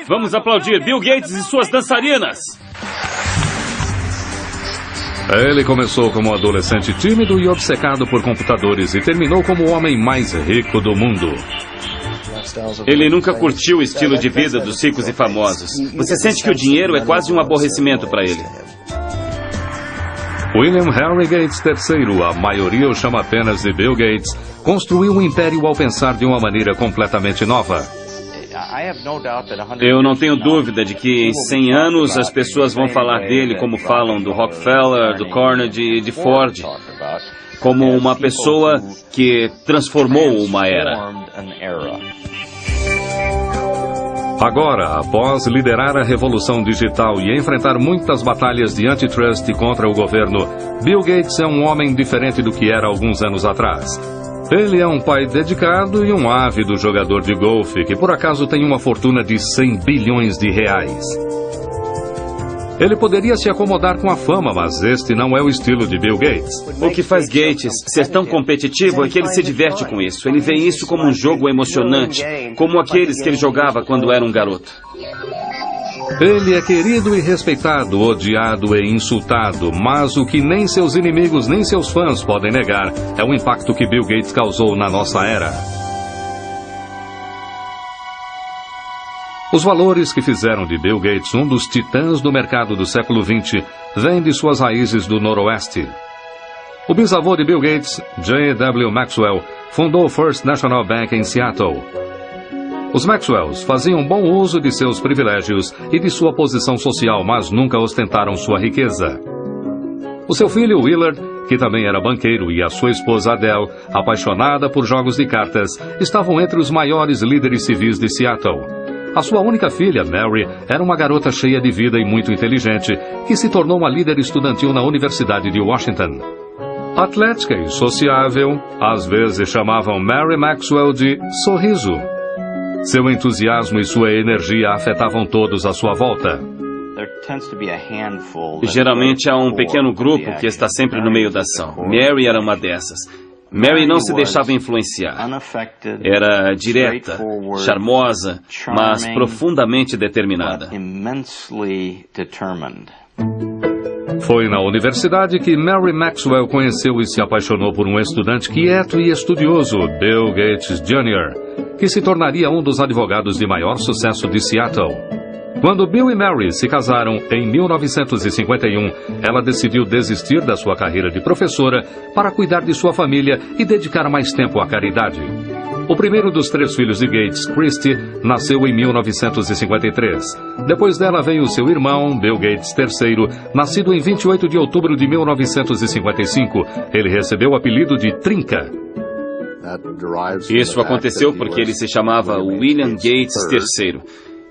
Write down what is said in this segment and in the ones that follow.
Vamos aplaudir Bill Gates e suas dançarinas. Ele começou como um adolescente tímido e obcecado por computadores e terminou como o homem mais rico do mundo. Ele nunca curtiu o estilo de vida dos ricos e famosos. Você sente que o dinheiro é quase um aborrecimento para ele. William Henry Gates III, a maioria o chama apenas de Bill Gates, construiu um império ao pensar de uma maneira completamente nova. Eu não tenho dúvida de que em 100 anos as pessoas vão falar dele como falam do Rockefeller, do Carnegie e de Ford, como uma pessoa que transformou uma era. Agora, após liderar a revolução digital e enfrentar muitas batalhas de antitrust contra o governo, Bill Gates é um homem diferente do que era alguns anos atrás. Ele é um pai dedicado e um ávido jogador de golfe que por acaso tem uma fortuna de 100 bilhões de reais. Ele poderia se acomodar com a fama, mas este não é o estilo de Bill Gates. O que faz Gates ser tão competitivo é que ele se diverte com isso. Ele vê isso como um jogo emocionante, como aqueles que ele jogava quando era um garoto. Ele é querido e respeitado, odiado e insultado, mas o que nem seus inimigos nem seus fãs podem negar é o impacto que Bill Gates causou na nossa era. Os valores que fizeram de Bill Gates um dos titãs do mercado do século XX vêm de suas raízes do Noroeste. O bisavô de Bill Gates, J.W. Maxwell, fundou o First National Bank em Seattle. Os Maxwells faziam bom uso de seus privilégios e de sua posição social, mas nunca ostentaram sua riqueza. O seu filho Willard, que também era banqueiro, e a sua esposa Adele, apaixonada por jogos de cartas, estavam entre os maiores líderes civis de Seattle. A sua única filha, Mary, era uma garota cheia de vida e muito inteligente, que se tornou uma líder estudantil na Universidade de Washington. Atlética e sociável, às vezes chamavam Mary Maxwell de Sorriso. Seu entusiasmo e sua energia afetavam todos à sua volta. Geralmente há um pequeno grupo que está sempre no meio da ação. Mary era uma dessas. Mary não se deixava influenciar. Era direta, charmosa, mas profundamente determinada. Foi na universidade que Mary Maxwell conheceu e se apaixonou por um estudante quieto e estudioso, Bill Gates Jr., que se tornaria um dos advogados de maior sucesso de Seattle. Quando Bill e Mary se casaram em 1951, ela decidiu desistir da sua carreira de professora para cuidar de sua família e dedicar mais tempo à caridade. O primeiro dos 3 filhos de Gates, Christy, nasceu em 1953. Depois dela veio seu irmão, Bill Gates III, nascido em 28 de outubro de 1955. Ele recebeu o apelido de Trinca. Isso aconteceu porque ele se chamava William Gates III.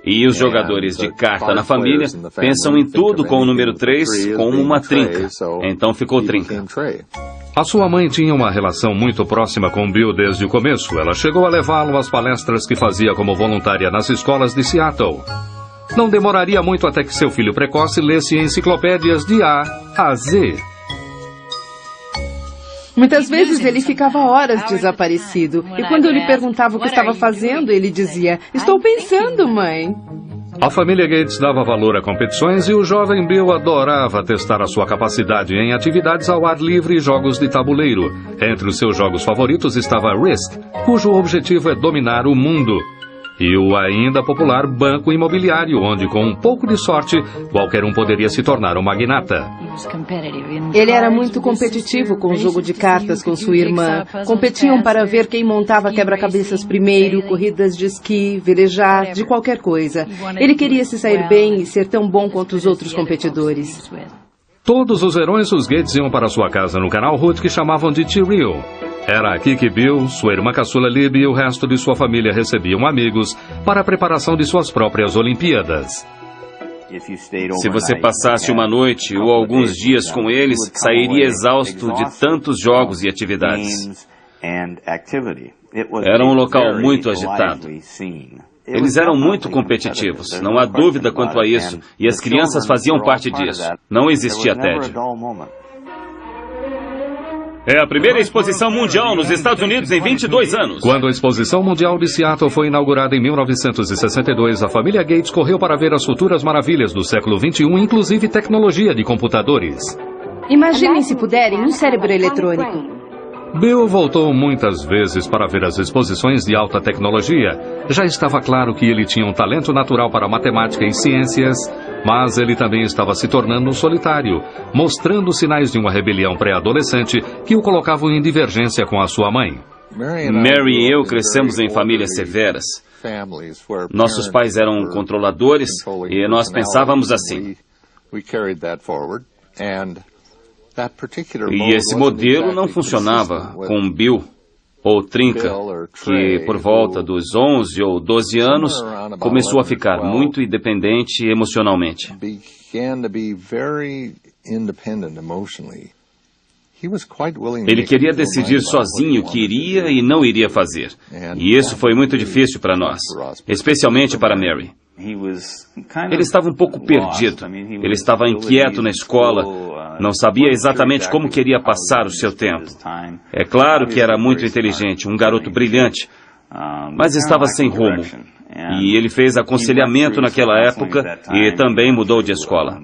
E os jogadores de carta na família pensam em tudo com o número 3 como uma trinca. Então ficou Trinca. A sua mãe tinha uma relação muito próxima com Bill desde o começo. Ela chegou a levá-lo às palestras que fazia como voluntária nas escolas de Seattle. Não demoraria muito até que seu filho precoce lesse enciclopédias de A a Z. Muitas vezes ele ficava horas desaparecido. E quando eu lhe perguntava o que estava fazendo, ele dizia: "Estou pensando, mãe." A família Gates dava valor a competições e o jovem Bill adorava testar a sua capacidade em atividades ao ar livre e jogos de tabuleiro. Entre os seus jogos favoritos estava Risk, cujo objetivo é dominar o mundo. E o ainda popular Banco Imobiliário, onde com um pouco de sorte, qualquer um poderia se tornar um magnata. Ele era muito competitivo com o jogo de cartas com sua irmã. Competiam para ver quem montava quebra-cabeças primeiro, corridas de esqui, velejar, de qualquer coisa. Ele queria se sair bem e ser tão bom quanto os outros competidores. Todos os verões, os Gates iam para sua casa no canal Hood que chamavam de T-Rio. Era aqui que Bill, sua irmã caçula Libby e o resto de sua família recebiam amigos para a preparação de suas próprias Olimpíadas. Se você passasse uma noite ou alguns dias com eles, sairia exausto de tantos jogos e atividades. Era um local muito agitado. Eles eram muito competitivos, não há dúvida quanto a isso, e as crianças faziam parte disso. Não existia tédio. É a primeira exposição mundial nos Estados Unidos em 22 anos. Quando a Exposição Mundial de Seattle foi inaugurada em 1962, a família Gates correu para ver as futuras maravilhas do século XXI, inclusive tecnologia de computadores. Imaginem, se puderem, um cérebro eletrônico. Bill voltou muitas vezes para ver as exposições de alta tecnologia. Já estava claro que ele tinha um talento natural para matemática e ciências, mas ele também estava se tornando um solitário, mostrando sinais de uma rebelião pré-adolescente que o colocavam em divergência com a sua mãe. Mary e eu crescemos em famílias severas. Nossos pais eram controladores e nós pensávamos assim. E esse modelo não funcionava com Bill ou Trinca, que por volta dos 11 ou 12 anos começou a ficar muito independente emocionalmente. Ele queria decidir sozinho o que iria e não iria fazer. E isso foi muito difícil para nós, especialmente para Mary. Ele estava um pouco perdido. Ele estava inquieto na escola. Não sabia exatamente como queria passar o seu tempo. É claro que era muito inteligente, um garoto brilhante, mas estava sem rumo. E ele fez aconselhamento naquela época e também mudou de escola.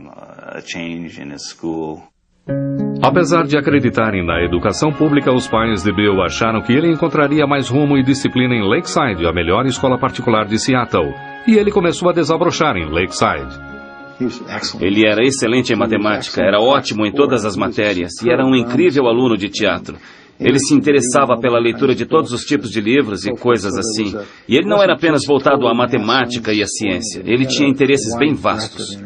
Apesar de acreditarem na educação pública, os pais de Bill acharam que ele encontraria mais rumo e disciplina em Lakeside, a melhor escola particular de Seattle. E ele começou a desabrochar em Lakeside. Ele era excelente em matemática, era ótimo em todas as matérias e era um incrível aluno de teatro. Ele se interessava pela leitura de todos os tipos de livros e coisas assim. E ele não era apenas voltado à matemática e à ciência, ele tinha interesses bem vastos.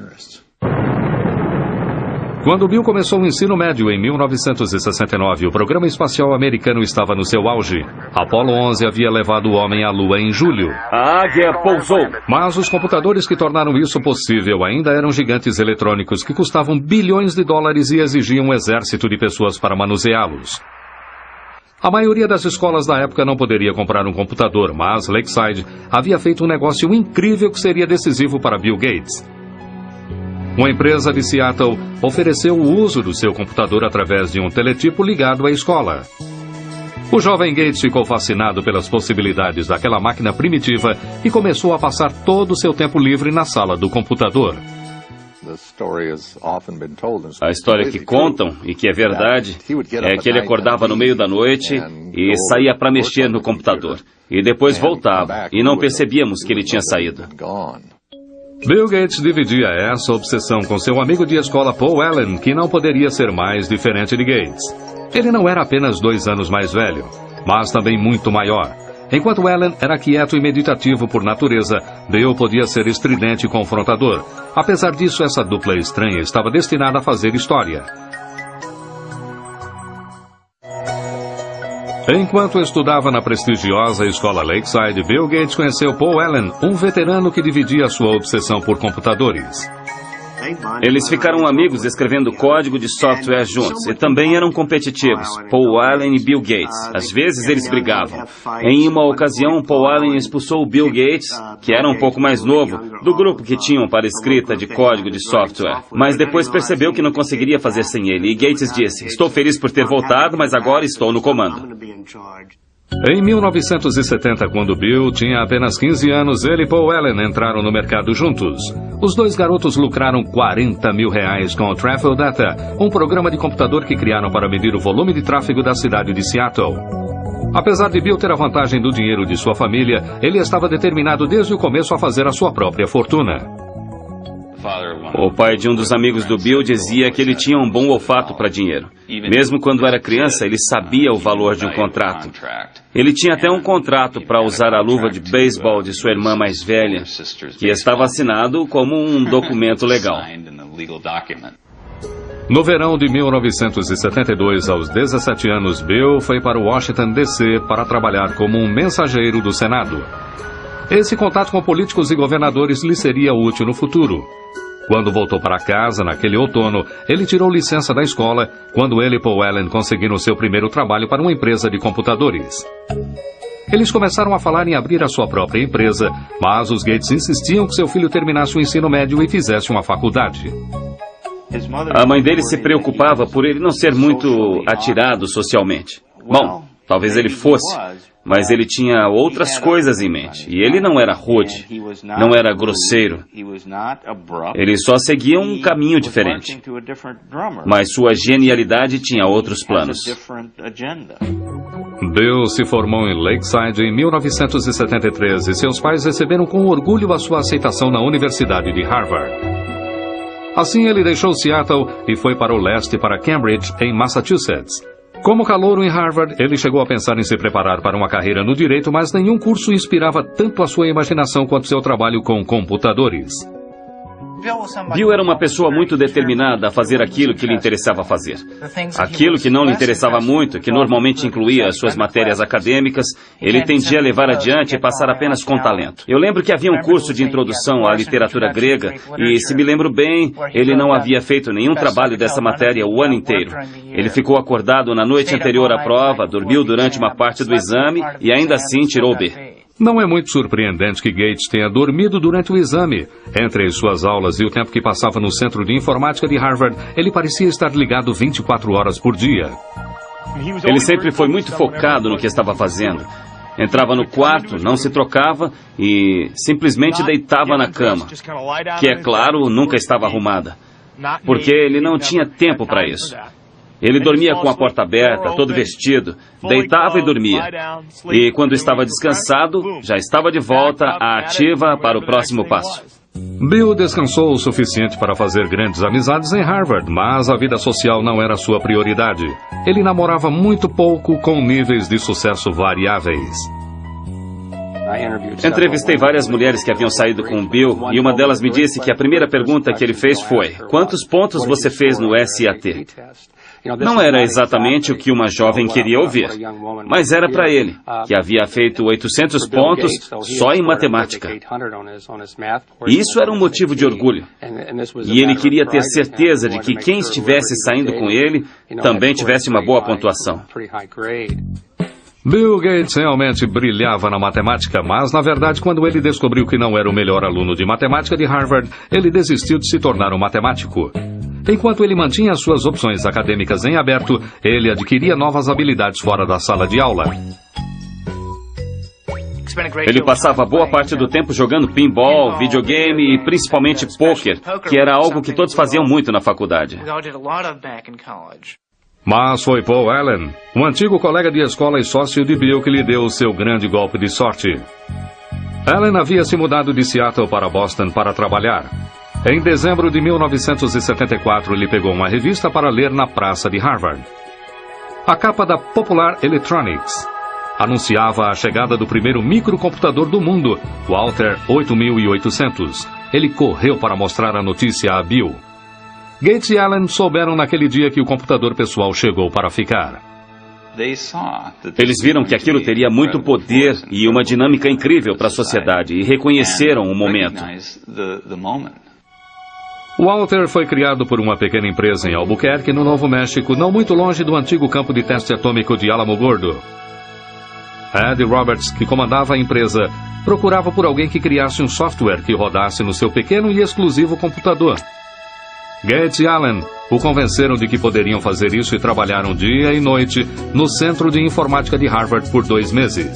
Quando Bill começou o ensino médio em 1969, o programa espacial americano estava no seu auge. Apollo 11 havia levado o homem à Lua em julho. A águia pousou. Mas os computadores que tornaram isso possível ainda eram gigantes eletrônicos que custavam bilhões de dólares e exigiam um exército de pessoas para manuseá-los. A maioria das escolas da época não poderia comprar um computador, mas Lakeside havia feito um negócio incrível que seria decisivo para Bill Gates. Uma empresa de Seattle ofereceu o uso do seu computador através de um teletipo ligado à escola. O jovem Gates ficou fascinado pelas possibilidades daquela máquina primitiva e começou a passar todo o seu tempo livre na sala do computador. A história que contam, e que é verdade, é que ele acordava no meio da noite e saía para mexer no computador. E depois voltava, e não percebíamos que ele tinha saído. Bill Gates dividia essa obsessão com seu amigo de escola Paul Allen, que não poderia ser mais diferente de Gates. Ele não era apenas 2 anos mais velho, mas também muito maior. Enquanto Allen era quieto e meditativo por natureza, Bill podia ser estridente e confrontador. Apesar disso, essa dupla estranha estava destinada a fazer história. Enquanto estudava na prestigiosa escola Lakeside, Bill Gates conheceu Paul Allen, um veterano que dividia sua obsessão por computadores. Eles ficaram amigos escrevendo código de software juntos e também eram competitivos, Paul Allen e Bill Gates. Às vezes eles brigavam. Em uma ocasião, Paul Allen expulsou o Bill Gates, que era um pouco mais novo, do grupo que tinham para escrita de código de software. Mas depois percebeu que não conseguiria fazer sem ele e Gates disse: "Estou feliz por ter voltado, mas agora estou no comando." Em 1970, quando Bill tinha apenas 15 anos, ele e Paul Allen entraram no mercado juntos. Os dois garotos lucraram R$40 mil com o Traffic Data, um programa de computador que criaram para medir o volume de tráfego da cidade de Seattle. Apesar de Bill ter a vantagem do dinheiro de sua família, ele estava determinado desde o começo a fazer a sua própria fortuna. O pai de um dos amigos do Bill dizia que ele tinha um bom olfato para dinheiro. Mesmo quando era criança, ele sabia o valor de um contrato. Ele tinha até um contrato para usar a luva de beisebol de sua irmã mais velha, que estava assinado como um documento legal. No verão de 1972, aos 17 anos, Bill foi para Washington, D.C. para trabalhar como um mensageiro do Senado. Esse contato com políticos e governadores lhe seria útil no futuro. Quando voltou para casa, naquele outono, ele tirou licença da escola, quando ele e Paul Allen conseguiram seu primeiro trabalho para uma empresa de computadores. Eles começaram a falar em abrir a sua própria empresa, mas os Gates insistiam que seu filho terminasse o ensino médio e fizesse uma faculdade. A mãe dele se preocupava por ele não ser muito atirado socialmente. Bom, talvez ele fosse, mas ele tinha outras coisas em mente. E ele não era rude, não era grosseiro. Ele só seguia um caminho diferente. Mas sua genialidade tinha outros planos. Bill se formou em Lakeside em 1973 e seus pais receberam com orgulho a sua aceitação na Universidade de Harvard. Assim, ele deixou Seattle e foi para o leste, para Cambridge, em Massachusetts. Como calouro em Harvard, ele chegou a pensar em se preparar para uma carreira no direito, mas nenhum curso inspirava tanto a sua imaginação quanto seu trabalho com computadores. Bill era uma pessoa muito determinada a fazer aquilo que lhe interessava fazer. Aquilo que não lhe interessava muito, que normalmente incluía as suas matérias acadêmicas, ele tendia a levar adiante e passar apenas com talento. Eu lembro que havia um curso de introdução à literatura grega e, se me lembro bem, ele não havia feito nenhum trabalho dessa matéria o ano inteiro. Ele ficou acordado na noite anterior à prova, dormiu durante uma parte do exame e ainda assim tirou B. Não é muito surpreendente que Gates tenha dormido durante o exame. Entre as suas aulas e o tempo que passava no Centro de Informática de Harvard, ele parecia estar ligado 24 horas por dia. Ele sempre foi muito focado no que estava fazendo. Entrava no quarto, não se trocava e simplesmente deitava na cama, que, é claro, nunca estava arrumada, porque ele não tinha tempo para isso. Ele dormia com a porta aberta, todo vestido, deitava e dormia. E quando estava descansado, já estava de volta à ativa para o próximo passo. Bill descansou o suficiente para fazer grandes amizades em Harvard, mas a vida social não era sua prioridade. Ele namorava muito pouco, com níveis de sucesso variáveis. Entrevistei várias mulheres que haviam saído com o Bill e uma delas me disse que a primeira pergunta que ele fez foi: quantos pontos você fez no SAT? Não era exatamente o que uma jovem queria ouvir, mas era para ele, que havia feito 800 pontos só em matemática. Isso era um motivo de orgulho. E ele queria ter certeza de que quem estivesse saindo com ele também tivesse uma boa pontuação. Bill Gates realmente brilhava na matemática, mas, na verdade, quando ele descobriu que não era o melhor aluno de matemática de Harvard, ele desistiu de se tornar um matemático. Enquanto ele mantinha suas opções acadêmicas em aberto, ele adquiria novas habilidades fora da sala de aula. Ele passava boa parte do tempo jogando pinball, videogame e principalmente pôquer, que era algo que todos faziam muito na faculdade. Mas foi Paul Allen, um antigo colega de escola e sócio de Bill, que lhe deu o seu grande golpe de sorte. Allen havia se mudado de Seattle para Boston para trabalhar. Em dezembro de 1974, ele pegou uma revista para ler na praça de Harvard. A capa da Popular Electronics anunciava a chegada do primeiro microcomputador do mundo, o Altair 8800. Ele correu para mostrar a notícia a Bill. Gates e Allen souberam naquele dia que o computador pessoal chegou para ficar. Eles viram que aquilo teria muito poder e uma dinâmica incrível para a sociedade e reconheceram o momento. O Altair foi criado por uma pequena empresa em Albuquerque, no Novo México, não muito longe do antigo campo de teste atômico de Alamogordo. Ed Roberts, que comandava a empresa, procurava por alguém que criasse um software que rodasse no seu pequeno e exclusivo computador. Gates e Allen o convenceram de que poderiam fazer isso e trabalharam dia e noite no Centro de Informática de Harvard por 2 meses.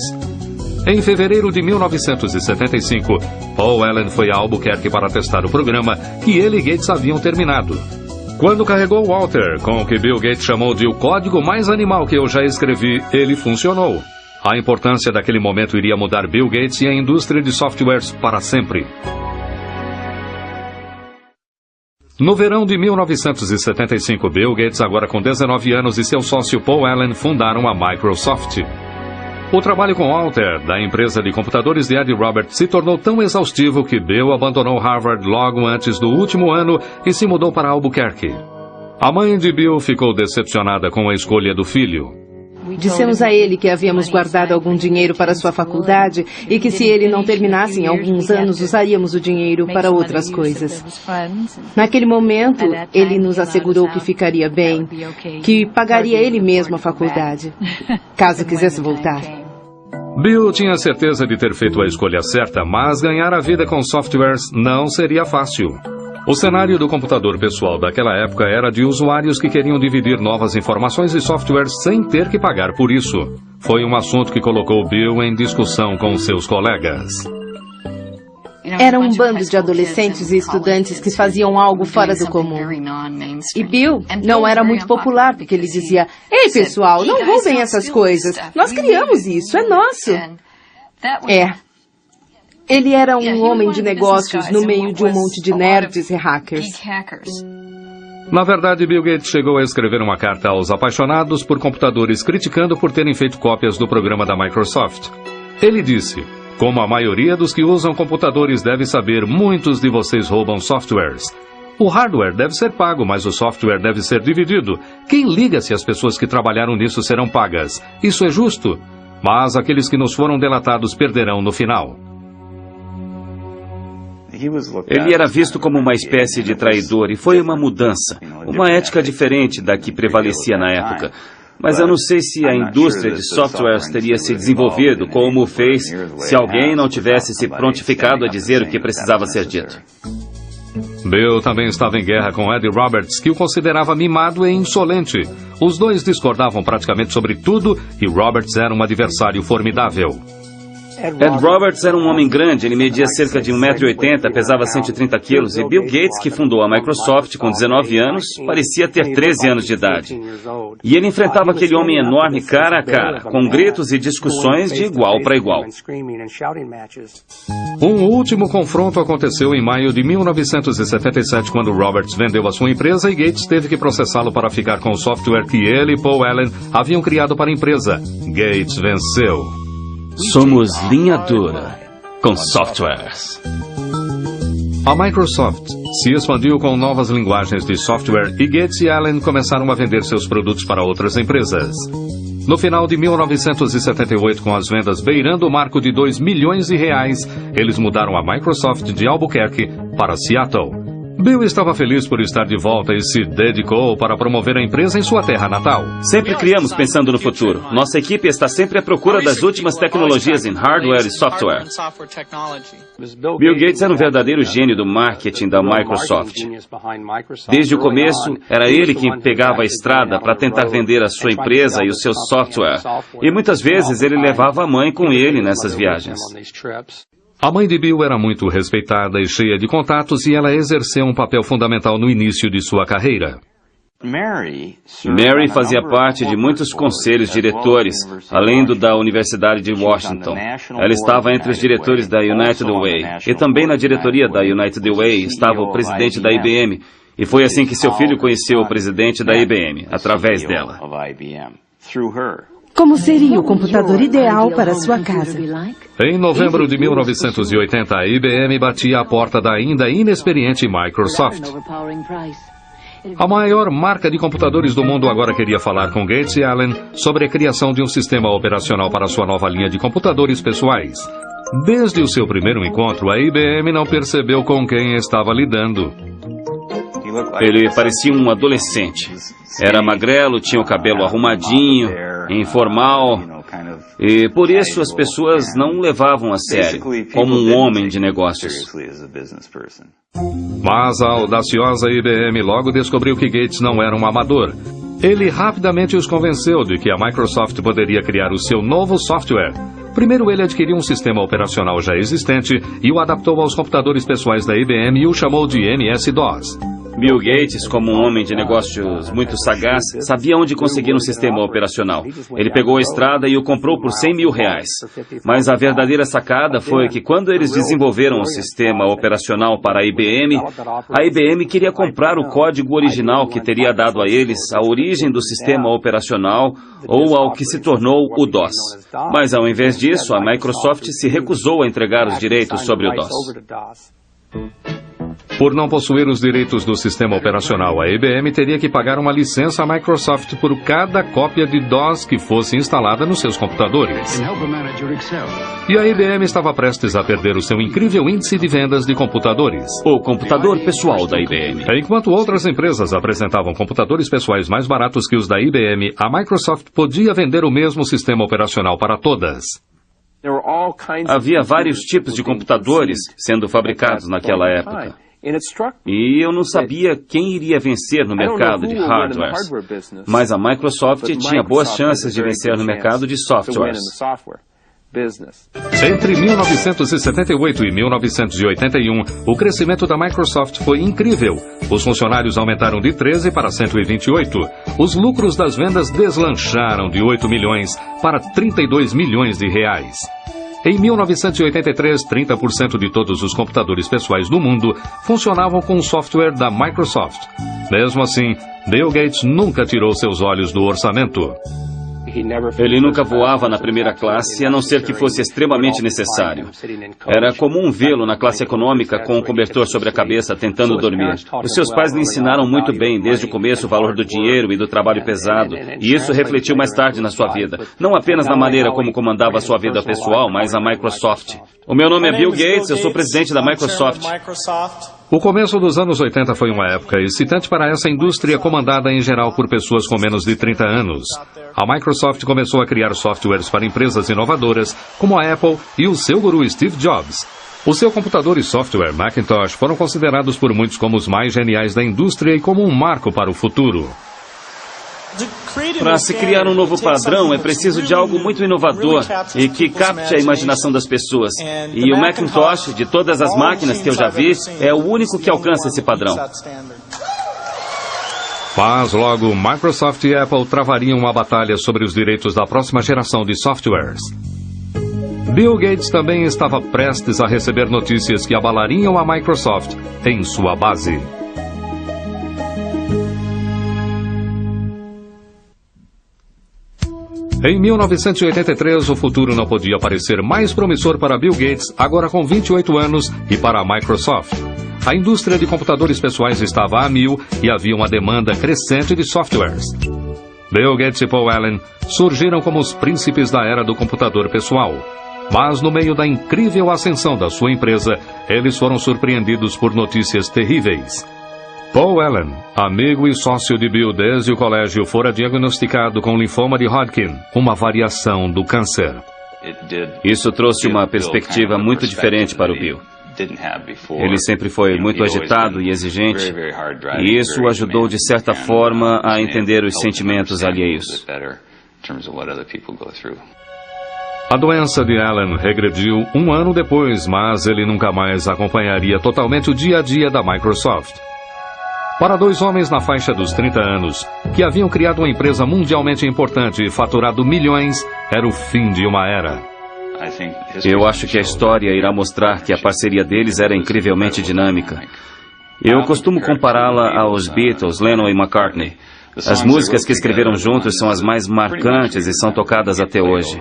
Em fevereiro de 1975, Paul Allen foi a Albuquerque para testar o programa que ele e Gates haviam terminado. Quando carregou o Altair, com o que Bill Gates chamou de o código mais animal que eu já escrevi, ele funcionou. A importância daquele momento iria mudar Bill Gates e a indústria de softwares para sempre. No verão de 1975, Bill Gates, agora com 19 anos, e seu sócio Paul Allen fundaram a Microsoft. O trabalho com Altair, da empresa de computadores de Ed Roberts, se tornou tão exaustivo que Bill abandonou Harvard logo antes do último ano e se mudou para Albuquerque. A mãe de Bill ficou decepcionada com a escolha do filho. Dissemos a ele que havíamos guardado algum dinheiro para sua faculdade e que, se ele não terminasse em alguns anos, usaríamos o dinheiro para outras coisas. Naquele momento, ele nos assegurou que ficaria bem, que pagaria ele mesmo a faculdade, caso quisesse voltar. Bill tinha certeza de ter feito a escolha certa, mas ganhar a vida com softwares não seria fácil. O cenário do computador pessoal daquela época era de usuários que queriam dividir novas informações e softwares sem ter que pagar por isso. Foi um assunto que colocou Bill em discussão com seus colegas. Era um bando de adolescentes e estudantes que faziam algo fora do comum. E Bill não era muito popular, porque ele dizia: "Ei, pessoal, não roubem essas coisas. Nós criamos isso, é nosso." Ele era um homem de negócios no meio de um monte de nerds e hackers. Na verdade, Bill Gates chegou a escrever uma carta aos apaixonados por computadores criticando por terem feito cópias do programa da Microsoft. Ele disse: "Como a maioria dos que usam computadores deve saber, muitos de vocês roubam softwares. O hardware deve ser pago, mas o software deve ser dividido. Quem liga se as pessoas que trabalharam nisso serão pagas? Isso é justo. Mas aqueles que nos foram delatados perderão no final." Ele era visto como uma espécie de traidor e foi uma mudança, uma ética diferente da que prevalecia na época. Mas eu não sei se a indústria de softwares teria se desenvolvido como fez se alguém não tivesse se prontificado a dizer o que precisava ser dito. Bill também estava em guerra com Ed Roberts, que o considerava mimado e insolente. Os dois discordavam praticamente sobre tudo e Roberts era um adversário formidável. Ed Roberts era um homem grande, ele media cerca de 1,80 m, pesava 130 quilos, e Bill Gates, que fundou a Microsoft com 19 anos, parecia ter 13 anos de idade. E ele enfrentava aquele homem enorme cara a cara, com gritos e discussões de igual para igual. Um último confronto aconteceu em maio de 1977, quando Roberts vendeu a sua empresa e Gates teve que processá-lo para ficar com o software que ele e Paul Allen haviam criado para a empresa. Gates venceu. Somos linha dura com softwares. A Microsoft se expandiu com novas linguagens de software e Gates e Allen começaram a vender seus produtos para outras empresas. No final de 1978, com as vendas beirando o marco de R$2 milhões, eles mudaram a Microsoft de Albuquerque para Seattle. Bill estava feliz por estar de volta e se dedicou para promover a empresa em sua terra natal. Sempre criamos pensando no futuro. Nossa equipe está sempre à procura das últimas tecnologias em hardware e software. Bill Gates era um verdadeiro gênio do marketing da Microsoft. Desde o começo, era ele quem pegava a estrada para tentar vender a sua empresa e o seu software. E muitas vezes ele levava a mãe com ele nessas viagens. A mãe de Bill era muito respeitada e cheia de contatos e ela exerceu um papel fundamental no início de sua carreira. Mary fazia parte de muitos conselhos diretores, além do da Universidade de Washington. Ela estava entre os diretores da United Way e também na diretoria da United Way estava o presidente da IBM. E foi assim que seu filho conheceu o presidente da IBM, através dela. Como seria o computador ideal para a sua casa? Em novembro de 1980, a IBM batia a porta da ainda inexperiente Microsoft. A maior marca de computadores do mundo agora queria falar com Gates e Allen sobre a criação de um sistema operacional para sua nova linha de computadores pessoais. Desde o seu primeiro encontro, a IBM não percebeu com quem estava lidando. Ele parecia um adolescente. Era magrelo, tinha o cabelo arrumadinho, informal, e por isso as pessoas não o levavam a sério, como um homem de negócios. Mas a audaciosa IBM logo descobriu que Gates não era um amador. Ele rapidamente os convenceu de que a Microsoft poderia criar o seu novo software. Primeiro ele adquiriu um sistema operacional já existente e o adaptou aos computadores pessoais da IBM e o chamou de MS-DOS. Bill Gates, como um homem de negócios muito sagaz, sabia onde conseguir um sistema operacional. Ele pegou a estrada e o comprou por R$100 mil. Mas a verdadeira sacada foi que quando eles desenvolveram o sistema operacional para a IBM queria comprar o código original que teria dado a eles a origem do sistema operacional ou ao que se tornou o DOS. Mas ao invés disso, a Microsoft se recusou a entregar os direitos sobre o DOS. Por não possuir os direitos do sistema operacional, a IBM teria que pagar uma licença à Microsoft por cada cópia de DOS que fosse instalada nos seus computadores. E a IBM estava prestes a perder o seu incrível índice de vendas de computadores. O computador pessoal da IBM. Enquanto outras empresas apresentavam computadores pessoais mais baratos que os da IBM, a Microsoft podia vender o mesmo sistema operacional para todas. Havia vários tipos de computadores sendo fabricados naquela época. E eu não sabia quem iria vencer no mercado de hardwares, mas a Microsoft tinha boas chances de vencer no mercado de softwares. Entre 1978 e 1981, o crescimento da Microsoft foi incrível. Os funcionários aumentaram de 13 para 128. Os lucros das vendas deslancharam de 8 milhões para 32 milhões de reais. Em 1983, 30% de todos os computadores pessoais do mundo funcionavam com o software da Microsoft. Mesmo assim, Bill Gates nunca tirou seus olhos do orçamento. Ele nunca voava na primeira classe, a não ser que fosse extremamente necessário. Era comum vê-lo na classe econômica com um cobertor sobre a cabeça, tentando dormir. Os seus pais lhe ensinaram muito bem, desde o começo, o valor do dinheiro e do trabalho pesado, e isso refletiu mais tarde na sua vida. Não apenas na maneira como comandava a sua vida pessoal, mas a Microsoft. O meu nome é Bill Gates, eu sou presidente da Microsoft. O começo dos anos 80 foi uma época excitante para essa indústria comandada em geral por pessoas com menos de 30 anos. A Microsoft começou a criar softwares para empresas inovadoras, como a Apple e o seu guru Steve Jobs. O seu computador e software Macintosh foram considerados por muitos como os mais geniais da indústria e como um marco para o futuro. Para se criar um novo padrão, é preciso de algo muito inovador e que capte a imaginação das pessoas. E o Macintosh, de todas as máquinas que eu já vi, é o único que alcança esse padrão. Mas logo, Microsoft e Apple travariam uma batalha sobre os direitos da próxima geração de softwares. Bill Gates também estava prestes a receber notícias que abalariam a Microsoft em sua base. Em 1983, o futuro não podia parecer mais promissor para Bill Gates, agora com 28 anos, e para a Microsoft. A indústria de computadores pessoais estava a mil e havia uma demanda crescente de softwares. Bill Gates e Paul Allen surgiram como os príncipes da era do computador pessoal. Mas no meio da incrível ascensão da sua empresa, eles foram surpreendidos por notícias terríveis. Paul Allen, amigo e sócio de Bill desde o colégio, fora diagnosticado com linfoma de Hodgkin, uma variação do câncer. Isso trouxe uma perspectiva muito diferente para o Bill. Ele sempre foi muito agitado e exigente, e isso o ajudou de certa forma a entender os sentimentos alheios. A doença de Allen regrediu um ano depois, mas ele nunca mais acompanharia totalmente o dia a dia da Microsoft. Para dois homens na faixa dos 30 anos, que haviam criado uma empresa mundialmente importante e faturado milhões, era o fim de uma era. Eu acho que a história irá mostrar que a parceria deles era incrivelmente dinâmica. Eu costumo compará-la aos Beatles, Lennon e McCartney. As músicas que escreveram juntos são as mais marcantes e são tocadas até hoje.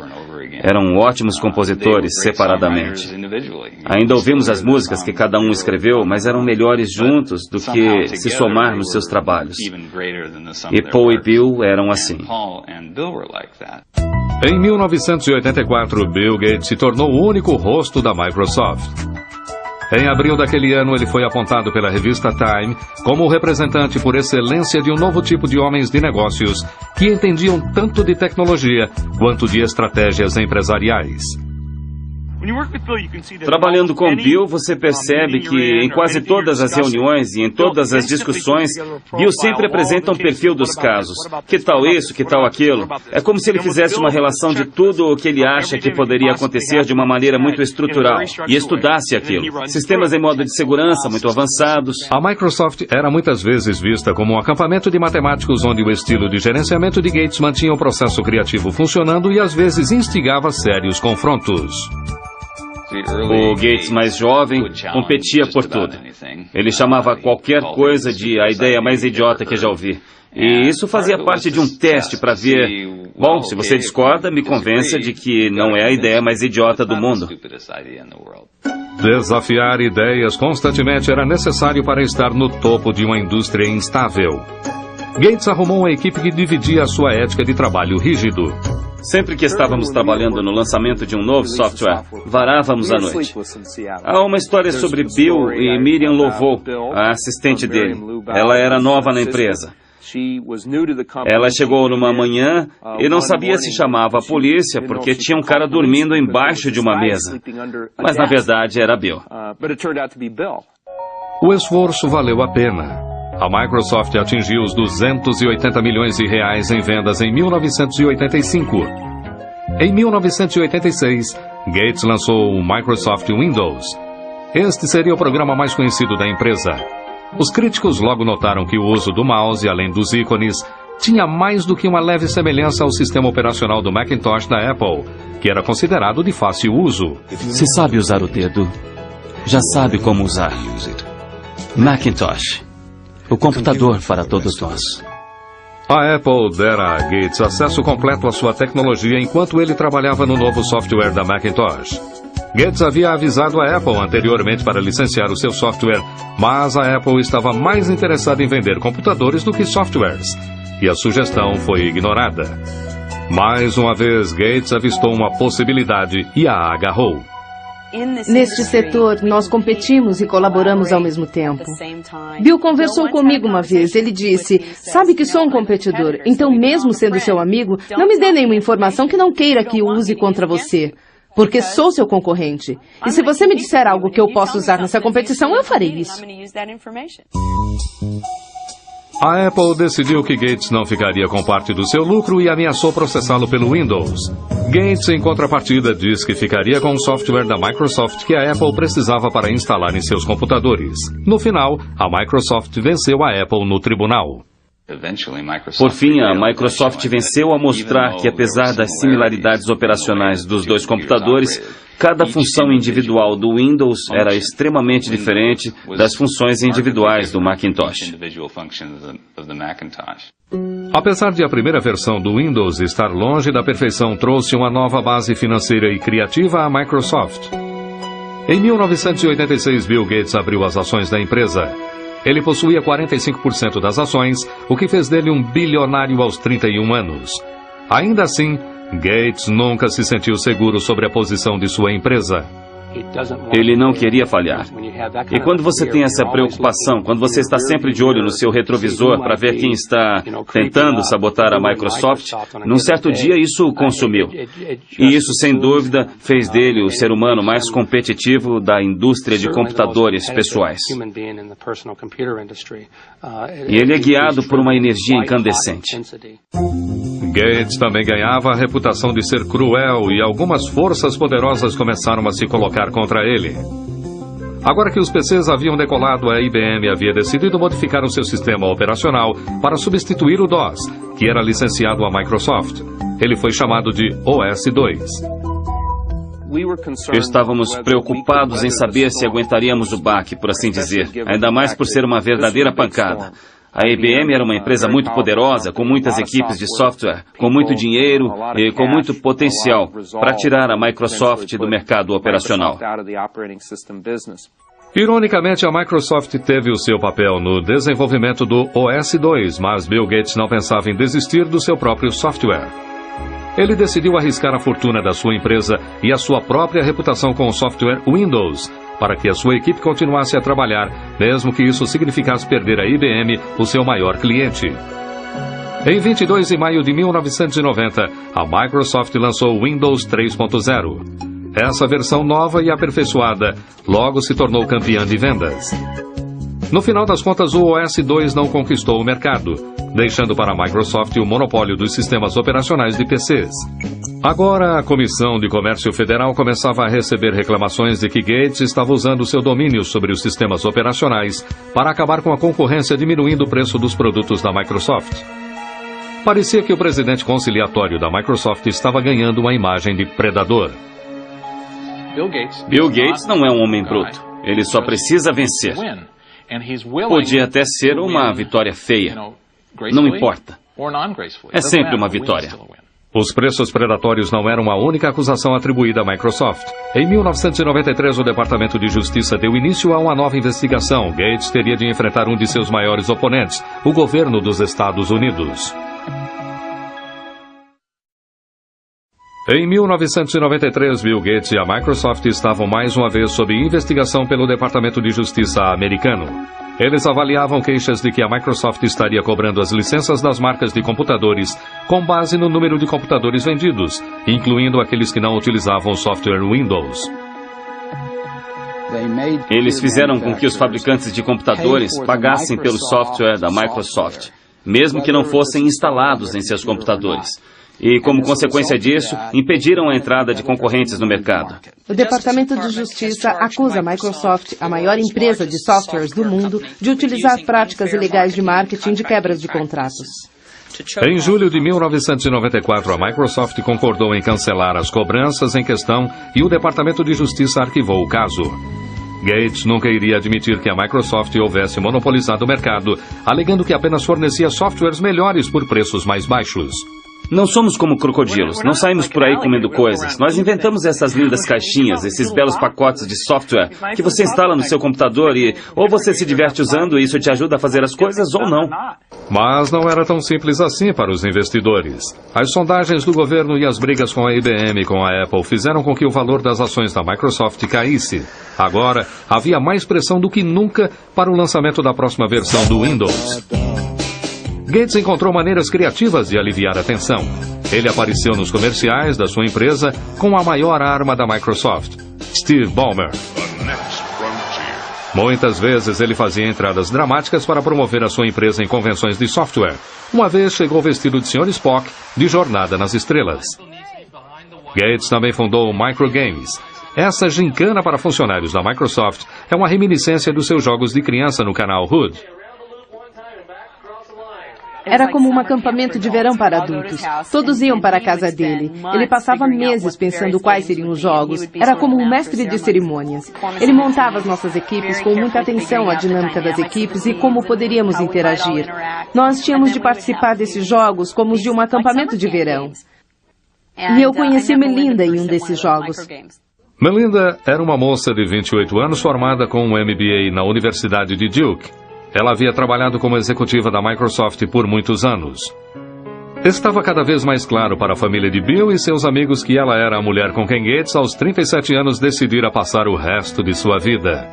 Eram ótimos compositores separadamente. Ainda ouvimos as músicas que cada um escreveu, mas eram melhores juntos do que se somar nos seus trabalhos. E Paul e Bill eram assim. Em 1984, Bill Gates se tornou o único rosto da Microsoft. Em abril daquele ano, ele foi apontado pela revista Time como o representante por excelência de um novo tipo de homens de negócios que entendiam tanto de tecnologia quanto de estratégias empresariais. Trabalhando com Bill, você percebe que em quase todas as reuniões e em todas as discussões, Bill sempre apresenta um perfil dos casos. Que tal isso, que tal aquilo? É como se ele fizesse uma relação de tudo o que ele acha que poderia acontecer de uma maneira muito estrutural e estudasse aquilo. Sistemas em modo de segurança muito avançados. A Microsoft era muitas vezes vista como um acampamento de matemáticos onde o estilo de gerenciamento de Gates mantinha o processo criativo funcionando e às vezes instigava sérios confrontos. O Gates mais jovem competia por tudo. Ele chamava qualquer coisa de a ideia mais idiota que já ouvi. E isso fazia parte de um teste para ver... Bom, se você discorda, me convença de que não é a ideia mais idiota do mundo. Desafiar ideias constantemente era necessário para estar no topo de uma indústria instável. Gates arrumou uma equipe que dividia a sua ética de trabalho rígido. Sempre que estávamos trabalhando no lançamento de um novo software, varávamos à noite. Há uma história sobre Bill e Miriam Lovo, a assistente dele. Ela era nova na empresa. Ela chegou numa manhã e não sabia se chamava a polícia porque tinha um cara dormindo embaixo de uma mesa. Mas na verdade era Bill. O esforço valeu a pena. A Microsoft atingiu os 280 milhões de reais em vendas em 1985. Em 1986, Gates lançou o Microsoft Windows. Este seria o programa mais conhecido da empresa. Os críticos logo notaram que o uso do mouse, além dos ícones, tinha mais do que uma leve semelhança ao sistema operacional do Macintosh da Apple, que era considerado de fácil uso. Se sabe usar o dedo, já sabe como usar. Macintosh. O computador para todos nós. A Apple dera a Gates acesso completo à sua tecnologia enquanto ele trabalhava no novo software da Macintosh. Gates havia avisado a Apple anteriormente para licenciar o seu software, mas a Apple estava mais interessada em vender computadores do que softwares, e a sugestão foi ignorada. Mais uma vez, Gates avistou uma possibilidade e a agarrou. Neste setor, nós competimos e colaboramos ao mesmo tempo. Bill conversou comigo uma vez. Ele disse, sabe que sou um competidor, então mesmo sendo seu amigo, não me dê nenhuma informação que não queira que eu use contra você, porque sou seu concorrente. E se você me disser algo que eu possa usar nessa competição, eu farei isso. A Apple decidiu que Gates não ficaria com parte do seu lucro e ameaçou processá-lo pelo Windows. Gates, em contrapartida, diz que ficaria com o software da Microsoft que a Apple precisava para instalar em seus computadores. No final, a Microsoft venceu a Apple no tribunal. Por fim, a Microsoft venceu ao mostrar que, apesar das similaridades operacionais dos dois computadores, cada função individual do Windows era extremamente diferente das funções individuais do Macintosh. Apesar de a primeira versão do Windows estar longe da perfeição, trouxe uma nova base financeira e criativa à Microsoft. Em 1986, Bill Gates abriu as ações da empresa. Ele possuía 45% das ações, o que fez dele um bilionário aos 31 anos. Ainda assim, Gates nunca se sentiu seguro sobre a posição de sua empresa. Ele não queria falhar. E quando você tem essa preocupação, quando você está sempre de olho no seu retrovisor para ver quem está tentando sabotar a Microsoft, num certo dia isso o consumiu. E isso, sem dúvida, fez dele o ser humano mais competitivo da indústria de computadores pessoais. E ele é guiado por uma energia incandescente. Gates também ganhava a reputação de ser cruel e algumas forças poderosas começaram a se colocar contra ele. Agora que os PCs haviam decolado, a IBM havia decidido modificar o seu sistema operacional para substituir o DOS, que era licenciado à Microsoft. Ele foi chamado de OS-2. Estávamos preocupados em saber se aguentaríamos o baque, por assim dizer, ainda mais por ser uma verdadeira pancada. A IBM era uma empresa muito poderosa, com muitas equipes de software, com muito dinheiro e com muito potencial para tirar a Microsoft do mercado operacional. Ironicamente, a Microsoft teve o seu papel no desenvolvimento do OS-2, mas Bill Gates não pensava em desistir do seu próprio software. Ele decidiu arriscar a fortuna da sua empresa e a sua própria reputação com o software Windows, para que a sua equipe continuasse a trabalhar, mesmo que isso significasse perder a IBM, o seu maior cliente. Em 22 de maio de 1990, a Microsoft lançou o Windows 3.0. Essa versão nova e aperfeiçoada logo se tornou campeã de vendas. No final das contas, o OS-2 não conquistou o mercado, deixando para a Microsoft o monopólio dos sistemas operacionais de PCs. Agora, a Comissão de Comércio Federal começava a receber reclamações de que Gates estava usando seu domínio sobre os sistemas operacionais para acabar com a concorrência, diminuindo o preço dos produtos da Microsoft. Parecia que o presidente conciliatório da Microsoft estava ganhando uma imagem de predador. Bill Gates não é um homem bruto. Ele só precisa vencer. Podia até ser uma vitória feia. Não importa. É sempre uma vitória. Os preços predatórios não eram a única acusação atribuída à Microsoft. Em 1993, o Departamento de Justiça deu início a uma nova investigação. Gates teria de enfrentar um de seus maiores oponentes, o governo dos Estados Unidos. Em 1993, Bill Gates e a Microsoft estavam mais uma vez sob investigação pelo Departamento de Justiça americano. Eles avaliavam queixas de que a Microsoft estaria cobrando as licenças das marcas de computadores com base no número de computadores vendidos, incluindo aqueles que não utilizavam o software Windows. Eles fizeram com que os fabricantes de computadores pagassem pelo software da Microsoft, mesmo que não fossem instalados em seus computadores. E, como consequência disso, impediram a entrada de concorrentes no mercado. O Departamento de Justiça acusa a Microsoft, a maior empresa de softwares do mundo, de utilizar práticas ilegais de marketing de quebras de contratos. Em julho de 1994, a Microsoft concordou em cancelar as cobranças em questão e o Departamento de Justiça arquivou o caso. Gates nunca iria admitir que a Microsoft houvesse monopolizado o mercado, alegando que apenas fornecia softwares melhores por preços mais baixos. Não somos como crocodilos, não saímos por aí comendo coisas. Nós inventamos essas lindas caixinhas, esses belos pacotes de software que você instala no seu computador e ou você se diverte usando e isso te ajuda a fazer as coisas ou não. Mas não era tão simples assim para os investidores. As sondagens do governo e as brigas com a IBM e com a Apple fizeram com que o valor das ações da Microsoft caísse. Agora, havia mais pressão do que nunca para o lançamento da próxima versão do Windows. Gates encontrou maneiras criativas de aliviar a tensão. Ele apareceu nos comerciais da sua empresa com a maior arma da Microsoft, Steve Ballmer. Muitas vezes ele fazia entradas dramáticas para promover a sua empresa em convenções de software. Uma vez chegou vestido de Sr. Spock, de Jornada nas Estrelas. Gates também fundou o Microgames. Essa gincana para funcionários da Microsoft é uma reminiscência dos seus jogos de criança no canal Hood. Era como um acampamento de verão para adultos. Todos iam para a casa dele. Ele passava meses pensando quais seriam os jogos. Era como um mestre de cerimônias. Ele montava as nossas equipes com muita atenção à dinâmica das equipes e como poderíamos interagir. Nós tínhamos de participar desses jogos como os de um acampamento de verão. E eu conheci Melinda em um desses jogos. Melinda era uma moça de 28 anos formada com um MBA na Universidade de Duke. Ela havia trabalhado como executiva da Microsoft por muitos anos. Estava cada vez mais claro para a família de Bill e seus amigos que ela era a mulher com quem Gates, aos 37 anos, decidira passar o resto de sua vida.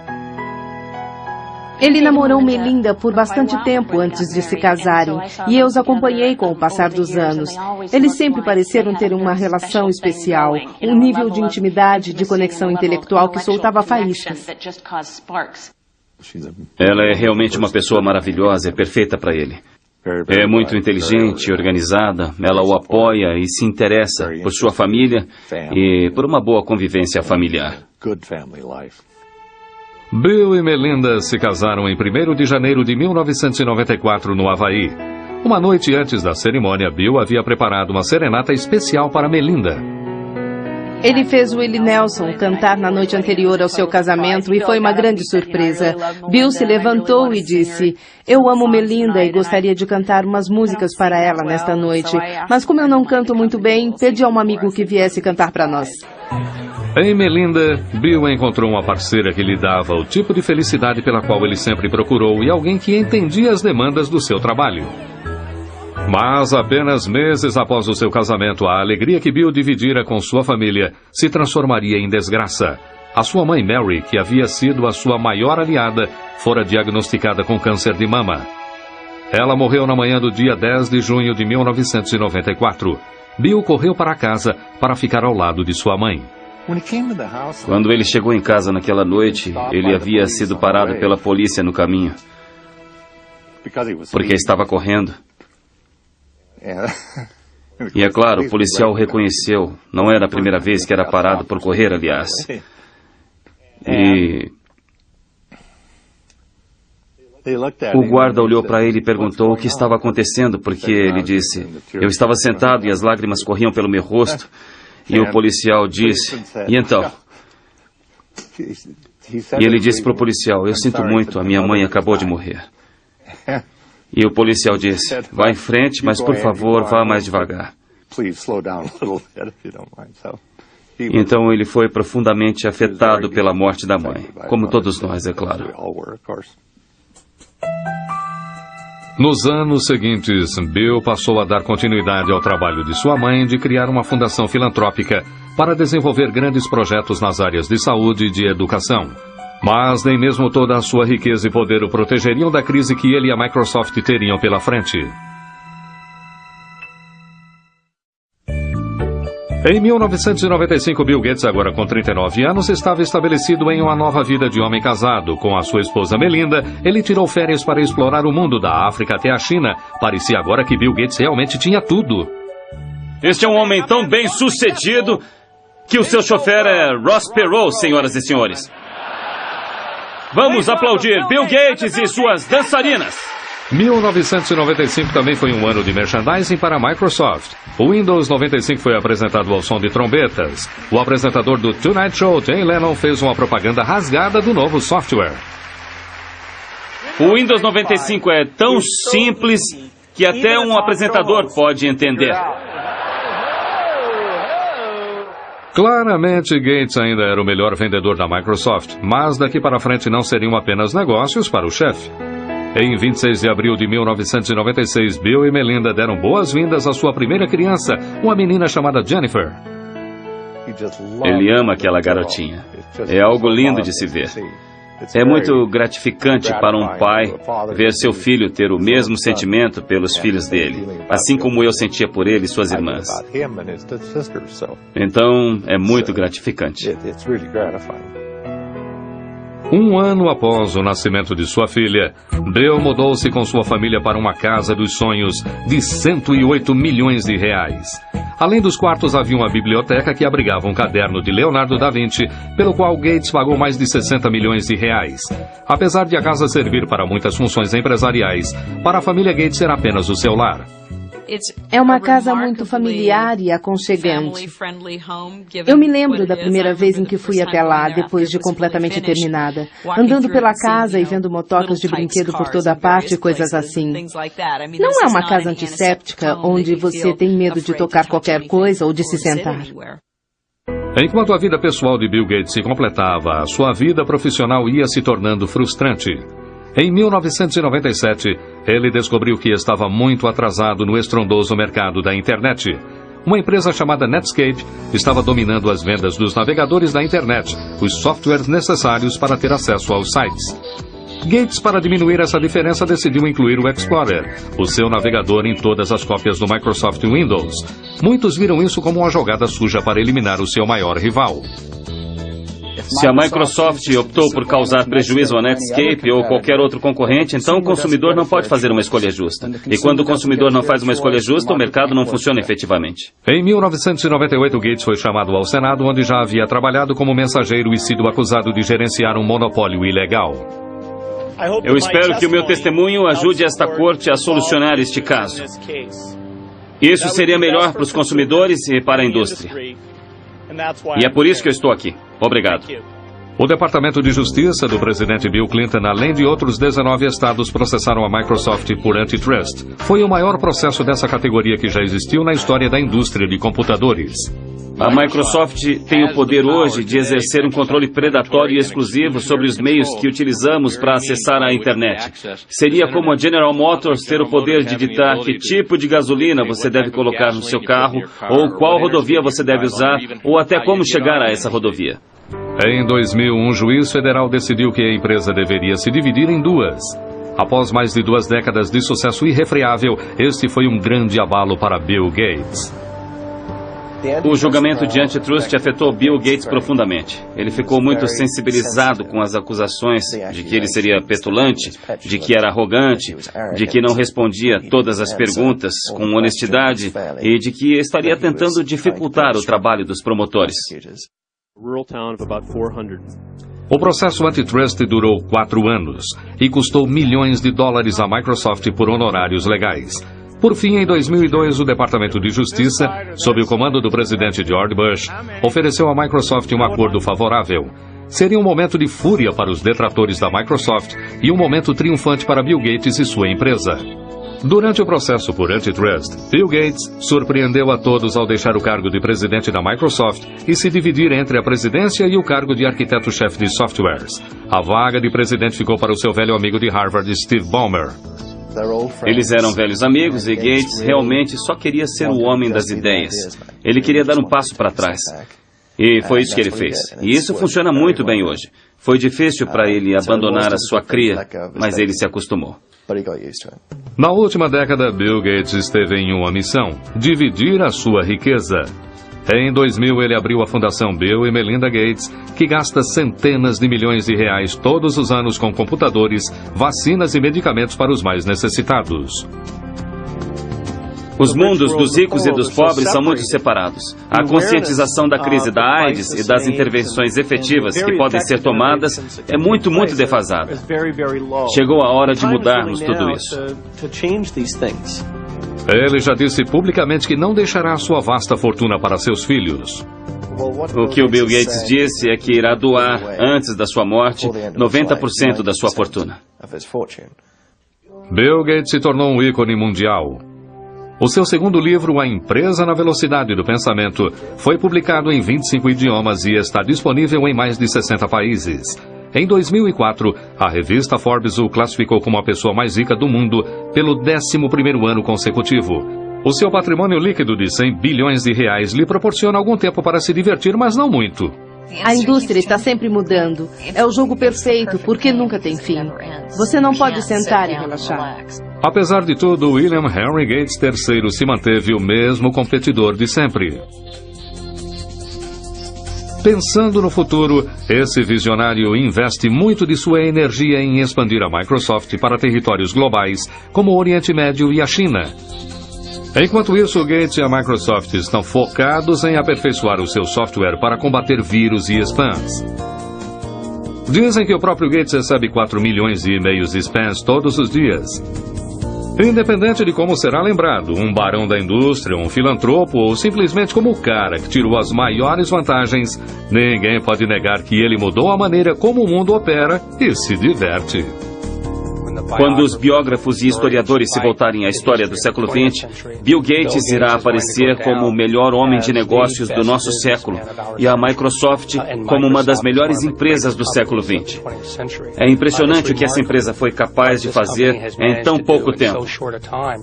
Ele namorou Melinda por bastante tempo antes de se casarem, e eu os acompanhei com o passar dos anos. Eles sempre pareceram ter uma relação especial, um nível de intimidade, de conexão intelectual que soltava faíscas. Ela é realmente uma pessoa maravilhosa, é perfeita para ele. É muito inteligente, organizada, ela o apoia e se interessa por sua família e por uma boa convivência familiar. Bill e Melinda se casaram em 1º de janeiro de 1994 no Havaí. Uma noite antes da cerimônia, Bill havia preparado uma serenata especial para Melinda. Ele fez Willie Nelson cantar na noite anterior ao seu casamento e foi uma grande surpresa. Bill se levantou e disse: "Eu amo Melinda e gostaria de cantar umas músicas para ela nesta noite, mas como eu não canto muito bem, pedi a um amigo que viesse cantar para nós." Em Melinda, Bill encontrou uma parceira que lhe dava o tipo de felicidade pela qual ele sempre procurou e alguém que entendia as demandas do seu trabalho. Mas apenas meses após o seu casamento, a alegria que Bill dividira com sua família se transformaria em desgraça. A sua mãe Mary, que havia sido a sua maior aliada, fora diagnosticada com câncer de mama. Ela morreu na manhã do dia 10 de junho de 1994. Bill correu para casa para ficar ao lado de sua mãe. Quando ele chegou em casa naquela noite, ele havia sido parado pela polícia no caminho, porque estava correndo. E é claro, o policial o reconheceu. Não era a primeira vez que era parado por correr, aliás. E o guarda olhou para ele e perguntou o que estava acontecendo, porque ele disse: "Eu estava sentado e as lágrimas corriam pelo meu rosto." E o policial disse: "E então?" E ele disse para o policial: "Eu sinto muito, a minha mãe acabou de morrer." E o policial disse: "Vá em frente, mas por favor, vá mais devagar." Então ele foi profundamente afetado pela morte da mãe, como todos nós, é claro. Nos anos seguintes, Bill passou a dar continuidade ao trabalho de sua mãe de criar uma fundação filantrópica para desenvolver grandes projetos nas áreas de saúde e de educação. Mas nem mesmo toda a sua riqueza e poder o protegeriam da crise que ele e a Microsoft teriam pela frente. Em 1995, Bill Gates, agora com 39 anos, estava estabelecido em uma nova vida de homem casado. Com a sua esposa Melinda, ele tirou férias para explorar o mundo da África até a China. Parecia agora que Bill Gates realmente tinha tudo. Este é um homem tão bem sucedido que o seu chofer é Ross Perot, senhoras e senhores. Vamos aplaudir Bill Gates e suas dançarinas. 1995 também foi um ano de merchandising para a Microsoft. O Windows 95 foi apresentado ao som de trombetas. O apresentador do Tonight Show, Jay Leno, fez uma propaganda rasgada do novo software. O Windows 95 é tão simples que até um apresentador pode entender. Claramente, Gates ainda era o melhor vendedor da Microsoft, mas daqui para frente não seriam apenas negócios para o chefe. Em 26 de abril de 1996, Bill e Melinda deram boas-vindas à sua primeira criança, uma menina chamada Jennifer. Ele ama aquela garotinha. É algo lindo de se ver. É muito gratificante para um pai ver seu filho ter o mesmo sentimento pelos filhos dele, assim como eu sentia por ele e suas irmãs. Então, é muito gratificante. Um ano após o nascimento de sua filha, Bill mudou-se com sua família para uma casa dos sonhos de 108 milhões de reais. Além dos quartos, havia uma biblioteca que abrigava um caderno de Leonardo da Vinci, pelo qual Gates pagou mais de 60 milhões de reais. Apesar de a casa servir para muitas funções empresariais, para a família Gates era apenas o seu lar. É uma casa muito familiar e aconchegante. Eu me lembro da primeira vez em que fui até lá, depois de completamente terminada, andando pela casa e vendo motocas de brinquedo por toda parte e coisas assim. Não é uma casa antisséptica, onde você tem medo de tocar qualquer coisa ou de se sentar. Enquanto a vida pessoal de Bill Gates se completava, a sua vida profissional ia se tornando frustrante. Em 1997, ele descobriu que estava muito atrasado no estrondoso mercado da internet. Uma empresa chamada Netscape estava dominando as vendas dos navegadores da internet, os softwares necessários para ter acesso aos sites. Gates, para diminuir essa diferença, decidiu incluir o Explorer, o seu navegador, em todas as cópias do Microsoft Windows. Muitos viram isso como uma jogada suja para eliminar o seu maior rival. Se a Microsoft optou por causar prejuízo a Netscape ou qualquer outro concorrente, então o consumidor não pode fazer uma escolha justa. E quando o consumidor não faz uma escolha justa, o mercado não funciona efetivamente. Em 1998, Gates foi chamado ao Senado, onde já havia trabalhado como mensageiro e sido acusado de gerenciar um monopólio ilegal. Eu espero que o meu testemunho ajude esta corte a solucionar este caso. Isso seria melhor para os consumidores e para a indústria. E é por isso que eu estou aqui. Obrigado. O Departamento de Justiça do presidente Bill Clinton, além de outros 19 estados, processaram a Microsoft por antitrust. Foi o maior processo dessa categoria que já existiu na história da indústria de computadores. A Microsoft tem o poder hoje de exercer um controle predatório e exclusivo sobre os meios que utilizamos para acessar a internet. Seria como a General Motors ter o poder de ditar que tipo de gasolina você deve colocar no seu carro, ou qual rodovia você deve usar, ou até como chegar a essa rodovia. Em 2000, um juiz federal decidiu que a empresa deveria se dividir em duas. Após mais de 2 décadas de sucesso irrefreável, este foi um grande abalo para Bill Gates. O julgamento de antitrust afetou Bill Gates profundamente. Ele ficou muito sensibilizado com as acusações de que ele seria petulante, de que era arrogante, de que não respondia todas as perguntas com honestidade e de que estaria tentando dificultar o trabalho dos promotores. O processo antitrust durou 4 anos e custou milhões de dólares à Microsoft por honorários legais. Por fim, em 2002, o Departamento de Justiça, sob o comando do presidente George Bush, ofereceu à Microsoft um acordo favorável. Seria um momento de fúria para os detratores da Microsoft e um momento triunfante para Bill Gates e sua empresa. Durante o processo por antitrust, Bill Gates surpreendeu a todos ao deixar o cargo de presidente da Microsoft e se dividir entre a presidência e o cargo de arquiteto-chefe de softwares. A vaga de presidente ficou para o seu velho amigo de Harvard, Steve Ballmer. Eles eram velhos amigos e Gates realmente só queria ser o homem das ideias. Ele queria dar um passo para trás. E foi isso que ele fez. E isso funciona muito bem hoje. Foi difícil para ele abandonar a sua cria, mas ele se acostumou. Na última década, Bill Gates esteve em uma missão: dividir a sua riqueza. Em 2000, ele abriu a Fundação Bill e Melinda Gates, que gasta centenas de milhões de reais todos os anos com computadores, vacinas e medicamentos para os mais necessitados. Os mundos dos ricos e dos pobres são muito separados. A conscientização da crise da AIDS e das intervenções efetivas que podem ser tomadas é muito defasada. Chegou a hora de mudarmos tudo isso. Ele já disse publicamente que não deixará sua vasta fortuna para seus filhos. O que o Bill Gates disse é que irá doar, antes da sua morte, 90% da sua fortuna. Bill Gates se tornou um ícone mundial. O seu segundo livro, A Empresa na Velocidade do Pensamento, foi publicado em 25 idiomas e está disponível em mais de 60 países. Em 2004, a revista Forbes o classificou como a pessoa mais rica do mundo pelo 11º ano consecutivo. O seu patrimônio líquido de 100 bilhões de reais lhe proporciona algum tempo para se divertir, mas não muito. A indústria está sempre mudando. É o jogo perfeito, porque nunca tem fim. Você não pode sentar e relaxar. Apesar de tudo, William Henry Gates III se manteve o mesmo competidor de sempre. Pensando no futuro, esse visionário investe muito de sua energia em expandir a Microsoft para territórios globais, como o Oriente Médio e a China. Enquanto isso, Gates e a Microsoft estão focados em aperfeiçoar o seu software para combater vírus e spams. Dizem que o próprio Gates recebe 4 milhões de e-mails de spams todos os dias. Independente de como será lembrado, um barão da indústria, um filantropo ou simplesmente como o cara que tirou as maiores vantagens, ninguém pode negar que ele mudou a maneira como o mundo opera e se diverte. Quando os biógrafos e historiadores se voltarem à história do século XX, Bill Gates irá aparecer como o melhor homem de negócios do nosso século e a Microsoft como uma das melhores empresas do século XX. É impressionante o que essa empresa foi capaz de fazer em tão pouco tempo.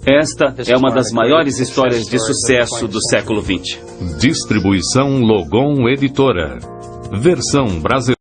Esta é uma das maiores histórias de sucesso do século XX. Distribuição Logon Editora. Versão brasileira.